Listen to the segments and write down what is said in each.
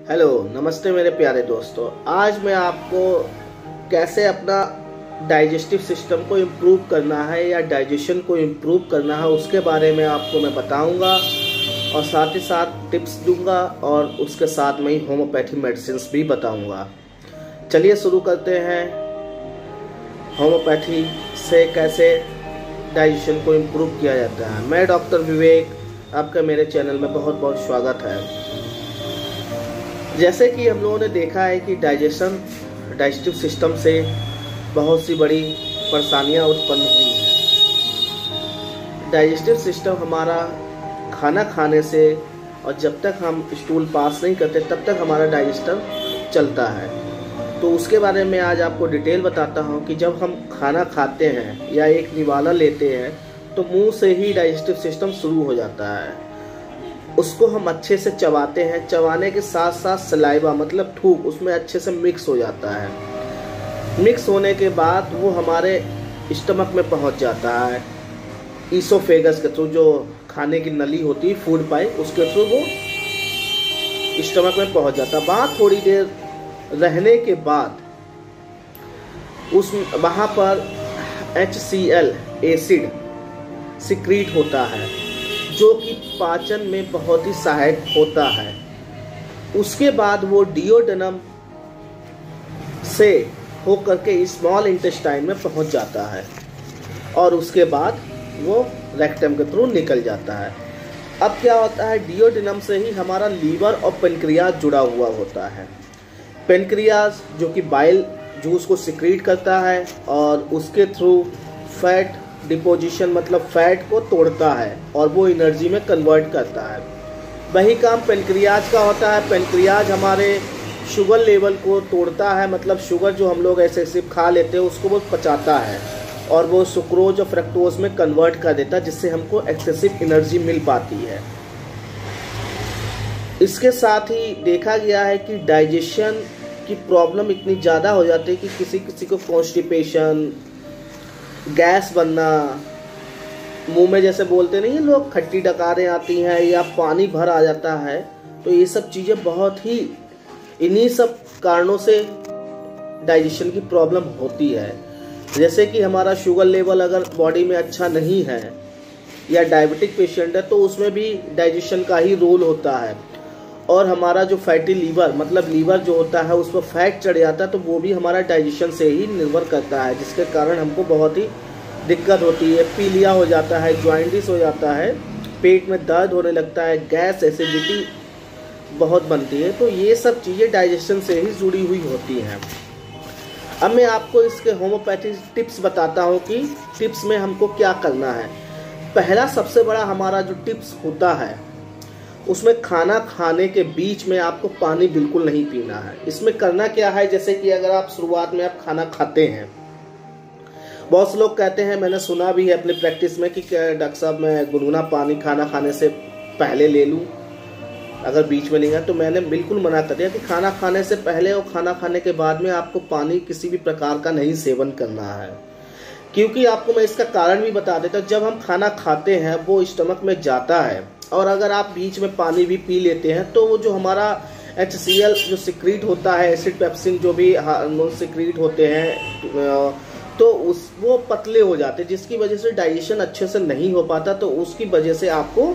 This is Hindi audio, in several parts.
हेलो नमस्ते मेरे प्यारे दोस्तों। आज मैं आपको कैसे अपना डाइजेस्टिव सिस्टम को इम्प्रूव करना है या डाइजेशन को इम्प्रूव करना है उसके बारे में आपको मैं बताऊंगा और साथ ही साथ टिप्स दूंगा और उसके साथ में ही होम्योपैथी मेडिसिन भी बताऊंगा। चलिए शुरू करते हैं। होम्योपैथी से कैसे डाइजेशन को इम्प्रूव किया जाता है। मैं डॉक्टर विवेक, आपका मेरे चैनल में बहुत बहुत स्वागत है। जैसे कि हम लोगों ने देखा है कि डाइजेस्टिव सिस्टम से बहुत सी बड़ी परेशानियां उत्पन्न हुई हैं। डाइजेस्टिव सिस्टम हमारा खाना खाने से और जब तक हम स्टूल पास नहीं करते तब तक हमारा डाइजेस्टर चलता है। तो उसके बारे में आज आपको डिटेल बताता हूं कि जब हम खाना खाते हैं या एक निवाला लेते हैं तो मुंह से ही डाइजेस्टिव सिस्टम शुरू हो जाता है। उसको हम अच्छे से चबाते हैं, चबाने के साथ साथ सलाइवा मतलब थूक उसमें अच्छे से मिक्स हो जाता है। मिक्स होने के बाद वो हमारे स्टमक में पहुंच जाता है। ईसोफेगस के थ्रू, जो खाने की नली होती है फूड पाइप, उसके थ्रू वो स्टमक में पहुंच जाता है। वहाँ थोड़ी देर रहने के बाद वहाँ पर HCl एसिड सिक्रीट होता है जो कि पाचन में बहुत ही सहायक होता है। उसके बाद वो डिओडेनम से होकर के स्मॉल इंटेस्टाइन में पहुंच जाता है और उसके बाद वो रेक्टम के थ्रू निकल जाता है। अब क्या होता है, डिओडेनम से ही हमारा लीवर और पेनक्रियाज जुड़ा हुआ होता है। पेनक्रियाज जो कि बाइल जूस को सिक्रीट करता है और उसके थ्रू फैट डिपोजिशन मतलब फैट को तोड़ता है और वो एनर्जी में कन्वर्ट करता है। वही काम पेनक्रियाज का होता है। पेनक्रियाज हमारे शुगर लेवल को तोड़ता है, मतलब शुगर जो हम लोग ऐसे सिर्फ खा लेते हैं उसको वो पचाता है और वो सुक्रोज और फ्रक्टोज में कन्वर्ट कर देता है, जिससे हमको एक्सेसिव एनर्जी मिल पाती है। इसके साथ ही देखा गया है कि डाइजेशन की प्रॉब्लम इतनी ज़्यादा हो जाती है कि किसी किसी को कॉन्स्टिपेशन, गैस बनना, मुंह में जैसे बोलते नहीं है लोग खट्टी डकारें आती हैं या पानी भर आ जाता है। तो ये सब चीज़ें बहुत ही इन्हीं सब कारणों से डाइजेशन की प्रॉब्लम होती है। जैसे कि हमारा शुगर लेवल अगर बॉडी में अच्छा नहीं है या डायबिटिक पेशेंट है तो उसमें भी डाइजेशन का ही रोल होता है। और हमारा जो फैटी लीवर मतलब लीवर जो होता है उस पर फैट चढ़ जाता है तो वो भी हमारा डाइजेशन से ही निर्भर करता है, जिसके कारण हमको बहुत ही दिक्कत होती है। पीलिया हो जाता है, जॉइंटिस हो जाता है, पेट में दर्द होने लगता है, गैस एसिडिटी बहुत बनती है। तो ये सब चीज़ें डाइजेशन से ही जुड़ी हुई होती हैं। अब मैं आपको इसके होम्योपैथी टिप्स बताता हूँ कि टिप्स में हमको क्या करना है। पहला सबसे बड़ा हमारा जो टिप्स होता है उसमें खाना खाने के बीच में आपको पानी बिल्कुल नहीं पीना है। इसमें करना क्या है, जैसे कि अगर आप शुरुआत में आप खाना खाते हैं, बहुत से लोग कहते हैं, मैंने सुना भी है अपने प्रैक्टिस में कि डॉक्टर साहब मैं गुनगुना पानी खाना खाने से पहले ले लूं अगर बीच में नहीं है। तो मैंने बिल्कुल मना कर दिया कि खाना खाने से पहले और खाना खाने के बाद में आपको पानी किसी भी प्रकार का नहीं सेवन करना है। क्योंकि आपको मैं इसका कारण भी बता देता हूँ। जब हम खाना खाते हैं वो स्टमक में जाता है और अगर आप बीच में पानी भी पी लेते हैं तो वो जो हमारा HCl जो सिक्रीट होता है, एसिड पेप्सिन जो भी हार्मोन सिक्रीट होते हैं, तो वो पतले हो जाते हैं, जिसकी वजह से डाइजेशन अच्छे से नहीं हो पाता। तो उसकी वजह से आपको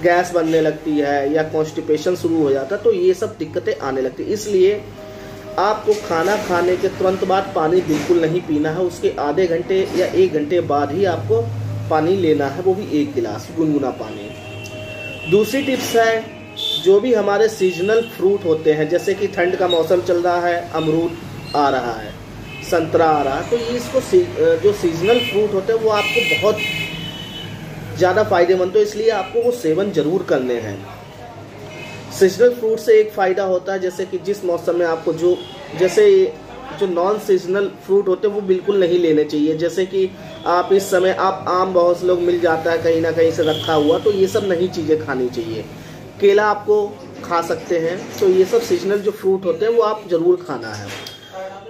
गैस बनने लगती है या कॉन्स्टिपेशन शुरू हो जाता है। तो ये सब दिक्कतें आने लगती है। इसलिए आपको खाना खाने के तुरंत बाद पानी बिल्कुल नहीं पीना है। उसके आधे घंटे या 1 घंटे बाद ही आपको पानी लेना है, वो भी 1 गिलास गुनगुना पानी। दूसरी टिप्स है, जो भी हमारे सीजनल फ्रूट होते हैं, जैसे कि ठंड का मौसम चल रहा है, अमरूद आ रहा है, संतरा आ रहा है, तो ये इसको जो सीजनल फ्रूट होते हैं वो आपको बहुत ज़्यादा फायदेमंद, तो इसलिए आपको वो सेवन जरूर करने हैं। सीजनल फ्रूट से एक फ़ायदा होता है, जैसे कि जिस मौसम में आपको जो नॉन सीजनल फ्रूट होते हैं वो बिल्कुल नहीं लेने चाहिए। जैसे कि आप इस समय आप आम बहुत से लोग मिल जाता है कहीं ना कहीं से रखा हुआ, तो ये सब नहीं चीज़ें खानी चाहिए। केला आपको खा सकते हैं। तो ये सब सीजनल जो फ्रूट होते हैं वो आप ज़रूर खाना है।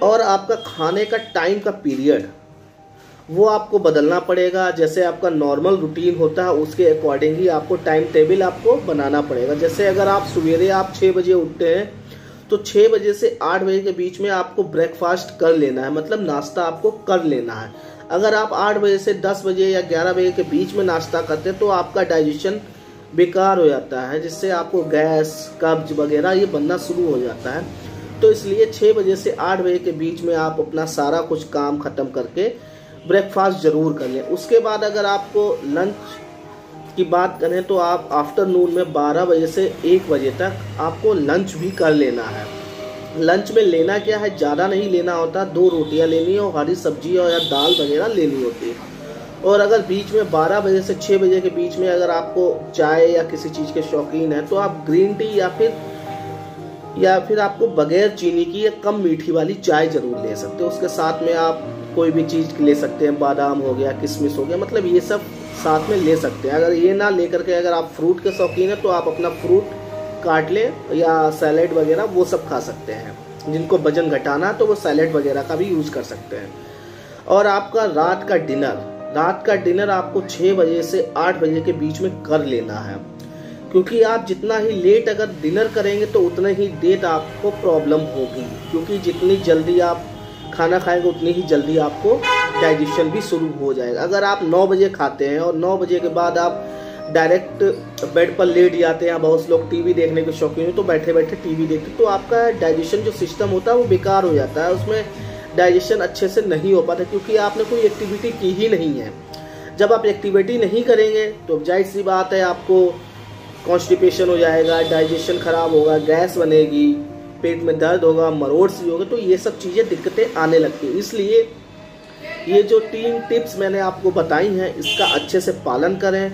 और आपका खाने का टाइम का पीरियड वो आपको बदलना पड़ेगा। जैसे आपका नॉर्मल रूटीन होता है उसके अकॉर्डिंग ही आपको टाइम टेबल आपको बनाना पड़ेगा। जैसे अगर आप सवेरे आप 6 बजे उठते हैं तो 6 बजे से 8 बजे के बीच में आपको ब्रेकफास्ट कर लेना है, मतलब नाश्ता आपको कर लेना है। अगर आप 8 बजे से 10 बजे या 11 बजे के बीच में नाश्ता करते हैं तो आपका डाइजेशन बेकार हो जाता है, जिससे आपको गैस, कब्ज वगैरह ये बनना शुरू हो जाता है। तो इसलिए 6 बजे से 8 बजे के बीच में आप अपना सारा कुछ काम खत्म करके ब्रेकफास्ट जरूर कर लें। उसके बाद अगर आपको लंच की बात करें तो आप आफ्टरनून में 12 बजे से 1 बजे तक आपको लंच भी कर लेना है। लंच में लेना क्या है, ज़्यादा नहीं लेना होता, 2 रोटियां लेनी है और हरी सब्जी और या दाल वगैरह लेनी होती है। और अगर बीच में 12 बजे से 6 बजे के बीच में अगर आपको चाय या किसी चीज़ के शौकीन है तो आप ग्रीन टी या फिर आपको बगैर चीनी की या कम मीठी वाली चाय जरूर ले सकते हो। उसके साथ में आप कोई भी चीज़ ले सकते हैं, बादाम हो गया, किशमिश हो गया, मतलब ये सब साथ में ले सकते हैं। अगर ये ना लेकर के अगर आप फ्रूट के शौकीन हैं तो आप अपना फ्रूट काट लें या सैलेड वगैरह वो सब खा सकते हैं। जिनको वजन घटाना तो वो सैलेड वगैरह का भी यूज़ कर सकते हैं। और आपका रात का डिनर आपको 6 बजे से 8 बजे के बीच में कर लेना है, क्योंकि आप जितना ही लेट अगर डिनर करेंगे तो उतना ही देर आपको प्रॉब्लम होगी, क्योंकि जितनी जल्दी आप खाना खाएंगे उतनी ही जल्दी आपको डाइजेशन भी शुरू हो जाएगा। अगर आप 9 बजे खाते हैं और 9 बजे के बाद आप डायरेक्ट बेड पर लेट जाते हैं, बहुत लोग टीवी देखने के शौकीन हैं तो बैठे बैठे टीवी देखते, तो आपका डाइजेशन जो सिस्टम होता है वो बेकार हो जाता है, उसमें डाइजेशन अच्छे से नहीं हो पाता, क्योंकि आपने कोई एक्टिविटी की ही नहीं है। जब आप एक्टिविटी नहीं करेंगे तो जाहिर सी बात है आपको कॉन्स्टिपेशन हो जाएगा, डाइजेशन खराब होगा, गैस बनेगी, पेट में दर्द होगा, मरोड़ सी होगा, तो ये सब चीज़ें दिक्कतें आने लगती हैं। इसलिए ये जो 3 टिप्स मैंने आपको बताई हैं इसका अच्छे से पालन करें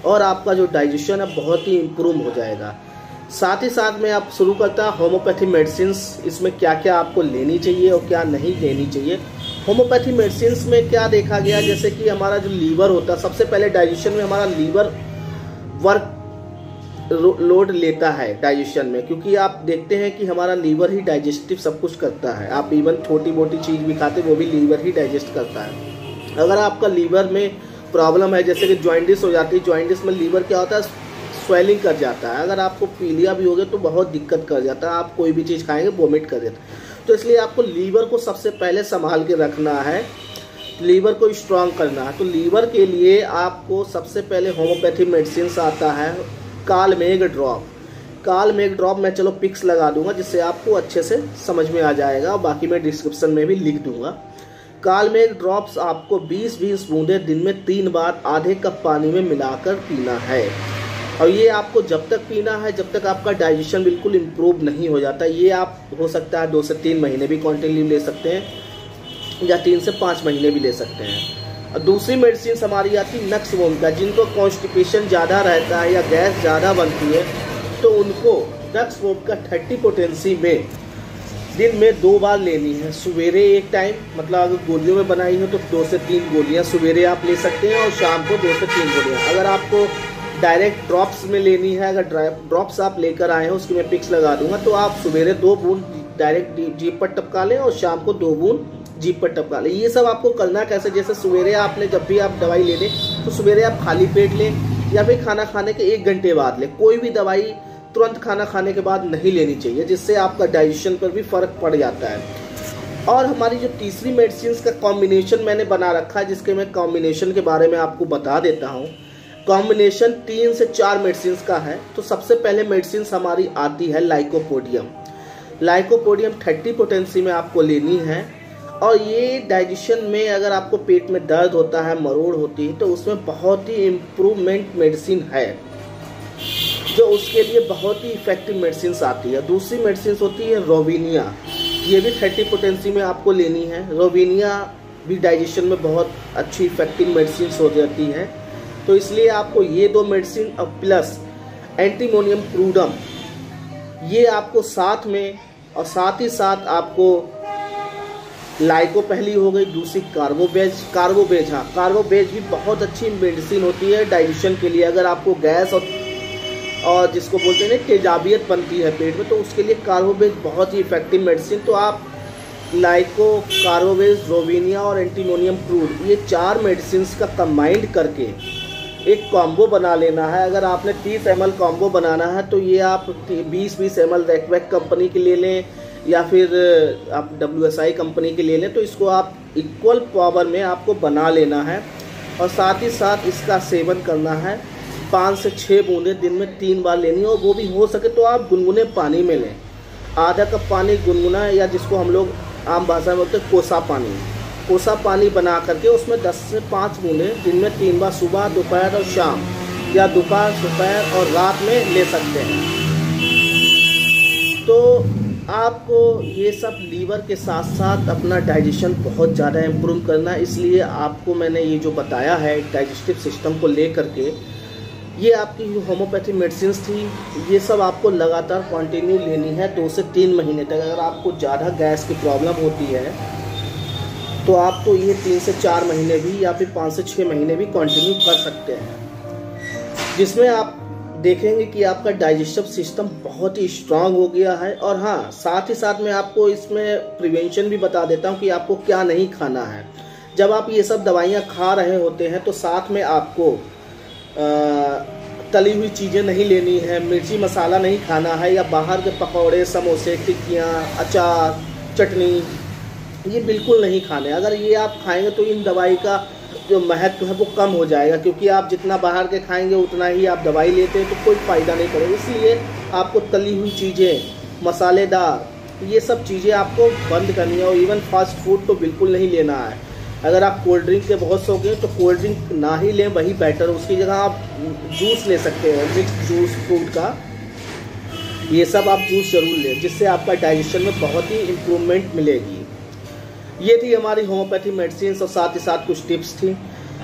और आपका जो डाइजेशन है बहुत ही इम्प्रूव हो जाएगा। साथ ही साथ में आप शुरू करता है होम्योपैथी मेडिसिन्स, इसमें क्या क्या आपको लेनी चाहिए और क्या नहीं लेनी चाहिए। होम्योपैथी मेडिसिन्स में क्या देखा गया, जैसे कि हमारा जो लीवर होता है, सबसे पहले डाइजेशन में हमारा लीवर वर्क लोड लेता है डाइजेशन में, क्योंकि आप देखते हैं कि हमारा लीवर ही डाइजेस्टिव सब कुछ करता है। आप इवन छोटी मोटी चीज़ भी खाते वो भी लीवर ही डाइजेस्ट करता है। अगर आपका लीवर में प्रॉब्लम है, जैसे कि जॉइंटिस हो जाती है, जॉइंटिस में लीवर क्या होता है, स्वेलिंग कर जाता है। अगर आपको पीलिया भी हो गया तो बहुत दिक्कत कर जाता है, आप कोई भी चीज़ खाएंगे वोमिट कर देता है। तो इसलिए आपको लीवर को सबसे पहले संभाल के रखना है, लीवर को स्ट्रांग करना है। तो लीवर के लिए आपको सबसे पहले होम्योपैथी मेडिसिन आता है कालमेघ ड्रॉप मैं चलो पिक्स लगा दूंगा जिससे आपको अच्छे से समझ में आ जाएगा, बाकी मैं डिस्क्रिप्शन में भी लिख दूंगा। कालमेघ ड्रॉप्स आपको 20-20 बूंदे दिन में 3 बार आधे कप पानी में मिलाकर पीना है। और ये आपको जब तक पीना है जब तक आपका डाइजेशन बिल्कुल इम्प्रूव नहीं हो जाता। ये आप हो सकता है 2 से 3 महीने भी कंटिन्यू ले सकते हैं या 3 से 5 महीने भी ले सकते हैं। और दूसरी मेडिसिन हमारी आती है नक्स वोमिका, जिनको कॉन्स्टिपेशन ज़्यादा रहता है या गैस ज़्यादा बनती है तो उनको नक्स वोमिका 30 पोटेंसी में दिन में 2 बार लेनी है। सवेरे एक टाइम, मतलब अगर गोलियों में बनाई हो तो 2 से 3 गोलियां सवेरे आप ले सकते हैं और शाम को 2 से 3 गोलियां। अगर आपको डायरेक्ट ड्रॉप्स में लेनी है, अगर ड्रॉप्स आप लेकर आए हैं उसकी मैं पिक्स लगा दूंगा, तो आप सवेरे 2 बूंद डायरेक्ट जीभ पर टपका लें और शाम को 2 बूंद जीभ पर टपका लें। ये सब आपको करना कैसे, जैसे सवेरे आपने जब भी आप दवाई ले लें तो सवेरे आप खाली पेट लें या फिर खाना खाने के 1 घंटे बाद लें। कोई भी दवाई तुरंत खाना खाने के बाद नहीं लेनी चाहिए, जिससे आपका डाइजेशन पर भी फर्क पड़ जाता है। और हमारी जो तीसरी मेडिसिन का कॉम्बिनेशन मैंने बना रखा है, जिसके मैं कॉम्बिनेशन के बारे में आपको बता देता हूँ। कॉम्बिनेशन 3 से 4 मेडिसिन का है। तो सबसे पहले मेडिसिन हमारी आती है लाइकोपोडियम। 30 पोटेंसी में आपको लेनी है। और ये डाइजेशन में अगर आपको पेट में दर्द होता है, मरोड़ होती है, तो उसमें बहुत ही इम्प्रूवमेंट मेडिसिन है, जो उसके लिए बहुत ही इफेक्टिव मेडिसिन आती है। दूसरी मेडिसिन होती है रोविनिया, ये भी 30 पोटेंसी में आपको लेनी है। रोविनिया भी डाइजेशन में बहुत अच्छी इफेक्टिव मेडिसिन हो जाती है, तो इसलिए आपको ये 2 मेडिसिन और प्लस एंटीमोनियम क्रूडम ये आपको साथ में, और साथ ही साथ आपको लाइको पहली हो गई, दूसरी कार्बोवेज। हाँ, कार्बोवेज भी बहुत अच्छी मेडिसिन होती है डाइजेशन के लिए। अगर आपको गैस और जिसको बोलते हैं ना तेजाबियत बनती है पेट में, तो उसके लिए कार्बोवेज बहुत ही इफेक्टिव मेडिसिन। तो आप लाइकोकारोवेज, रोविनिया और एंटीमोनियम क्रूड, ये 4 मेडिसिन का कंबाइंड करके एक कॉम्बो बना लेना है। अगर आपने 30 ml कॉम्बो बनाना है तो ये आप 20-20 ml रैकवैक कंपनी के ले लें या फिर आप WSI कंपनी के ले लें। तो इसको आप इक्वल पावर में आपको बना लेना है और साथ ही साथ इसका सेवन करना है 5 से 6 बूंदें दिन में 3 बार लेनी है, और वो भी हो सके तो आप गुनगुने पानी में लें। आधा कप पानी गुनगुना, या जिसको हम लोग आम भाषा में बोलते हैं कोसा पानी बना करके उसमें 10 से 5 बूंदें दिन में 3 बार सुबह, दोपहर और शाम, या दोपहर, दोपहर और रात में ले सकते हैं। तो आपको ये सब लीवर के साथ साथ अपना डाइजेशन बहुत ज़्यादा इम्प्रूव करना है, इसलिए आपको मैंने ये जो बताया है डाइजेस्टिव सिस्टम को लेकर के, ये आपकी होम्योपैथी मेडिसिन थी। ये सब आपको लगातार कंटिन्यू लेनी है 2 से 3 महीने तक। अगर आपको ज़्यादा गैस की प्रॉब्लम होती है तो आप तो ये 3 से 4 महीने भी या फिर 5 से 6 महीने भी कंटिन्यू कर सकते हैं, जिसमें आप देखेंगे कि आपका डाइजेस्टिव सिस्टम बहुत ही स्ट्रांग हो गया है। और हाँ, साथ ही साथ मैं आपको इसमें प्रिवेंशन भी बता देता हूँ कि आपको क्या नहीं खाना है। जब आप ये सब दवाइयाँ खा रहे होते हैं तो साथ में आपको तली हुई चीज़ें नहीं लेनी है, मिर्ची मसाला नहीं खाना है, या बाहर के पकौड़े, समोसे, टिक्कियाँ, अचार, चटनी, ये बिल्कुल नहीं खाने। अगर ये आप खाएंगे तो इन दवाई का जो महत्व है वो कम हो जाएगा, क्योंकि आप जितना बाहर के खाएंगे उतना ही आप दवाई लेते हैं, तो कोई फ़ायदा नहीं करेगा। इसलिए आपको तली हुई चीज़ें, मसालेदार, ये सब चीज़ें आपको बंद करनी है। और इवन फास्ट फूड तो बिल्कुल नहीं लेना है। अगर आप कोल्ड ड्रिंक के बहुत शौकीन हैं तो कोल्ड ड्रिंक ना ही लें, वही बेटर। उसकी जगह आप जूस ले सकते हैं, मिक्स जूस फ्रूट का, ये सब आप जूस जरूर लें, जिससे आपका डाइजेशन में बहुत ही इम्प्रूवमेंट मिलेगी। ये थी हमारी होम्योपैथी मेडिसिन और साथ ही साथ कुछ टिप्स थी।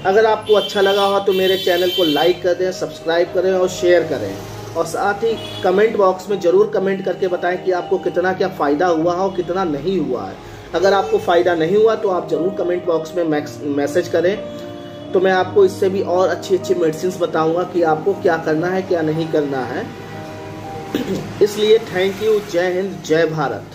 अगर आपको अच्छा लगा हो तो मेरे चैनल को लाइक कर दें, सब्सक्राइब करें और शेयर करें, और साथ ही कमेंट बॉक्स में ज़रूर कमेंट करके बताएं कि आपको कितना क्या फ़ायदा हुआ है और कितना नहीं हुआ है। अगर आपको फ़ायदा नहीं हुआ तो आप ज़रूर कमेंट बॉक्स में मैसेज करें, तो मैं आपको इससे भी और अच्छी अच्छी मेडिसिन बताऊंगा कि आपको क्या करना है, क्या नहीं करना है। इसलिए थैंक यू। जय हिंद, जय भारत।